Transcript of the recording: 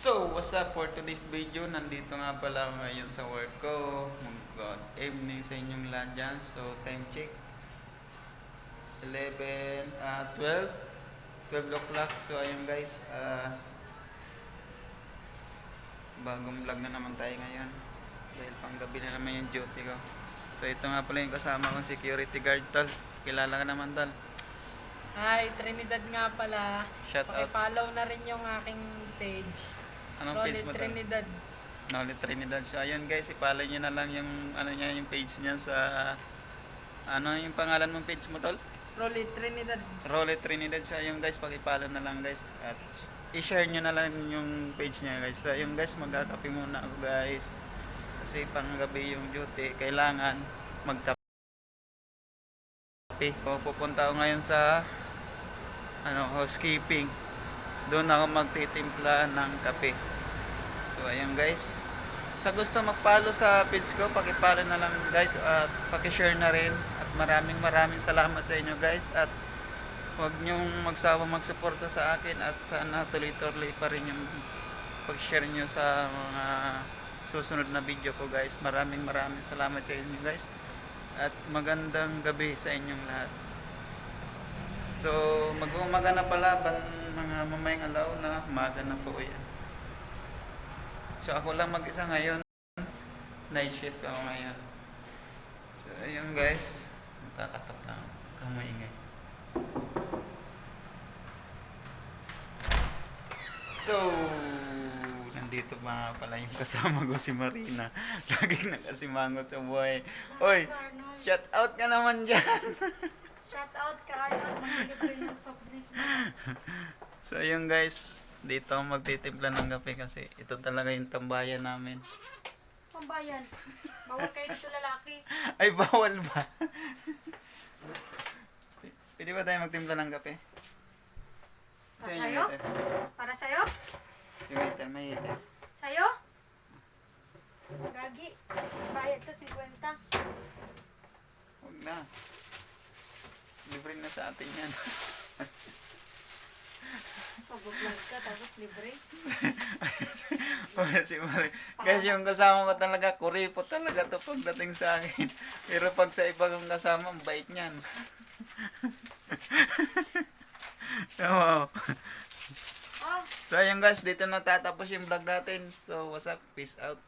So, what's up for today's video? Nandito nga pala ako ngayon sa work ko. Good evening sa inyong lahat dyan. So, time check. 12 o'clock. So, ayun guys. Bagong vlog na naman tayo ngayon. Dahil pang gabi na naman yung duty ko. So, ito nga pala yung kasama kong security guard, tol. Kilala ka naman, tol. Hi, Trinidad nga pala. Shout out. Paki-follow na rin yung aking page. Anong page mo, tol? Trinidad. Nolly Trinidad. So, ayun guys, i-follow nyo na lang yung, yung page niya sa... Ano yung pangalan mong page mo, tol? Rolly Trinidad. Rolly Trinidad. So, ayun guys, paki-follow na lang guys. At i-share nyo na lang yung page niya guys. So, ayun guys, magkakape muna ako guys. Kasi pang gabi yung duty, kailangan magkape. So, pupunta ako ngayon sa housekeeping. Doon ako magtitimpla ng kape. So, ayun guys. Sa gusto mag-follow sa page ko, paki-follow na lang guys at paki-share na rin. At maraming salamat sa inyo guys. At huwag nyong magsawa magsuporta sa akin at sana tuloy-tuloy pa rin yung pag-share nyo sa mga susunod na video ko guys. Maraming salamat sa inyo guys. At magandang gabi sa inyong lahat. So, mag-umaga na pala, mga mamayang alaw na umaga na po yan. So, ako lang mag-isa ngayon. Night shift ako ngayon. So, ayun guys. Nakakatok lang. Kang maingay. So, nandito pa pala yung kasama ko si Marina. Laging nakasimangot sa buhay. Oy, shout out ka naman dyan. Shout out ka Arnold, mag-libre ng soft drinks mo. So ayun guys, dito ako magtitimpla ng kape kasi ito talaga yung tambayan namin. Pambayan. Bawal kayo dito lalaki. Ay, bawal ba? Pwede ba tayo magtimpla ng kape? Para sa'yo? Para sa'yo? Yung waiter, may waiter. Sa'yo? Gagi. Bayad to 50. Huwag na. Libre na sa atin yan. Pag-vlog ka, tapos libre. Si Mari. Guys, yung kasama ko talaga, kuripo talaga to pagdating sa akin. Pero pag sa iba kong kasama, ang bait niyan. Wow. Oh. So ayun guys, dito na tatapos yung vlog natin. So what's up? Peace out.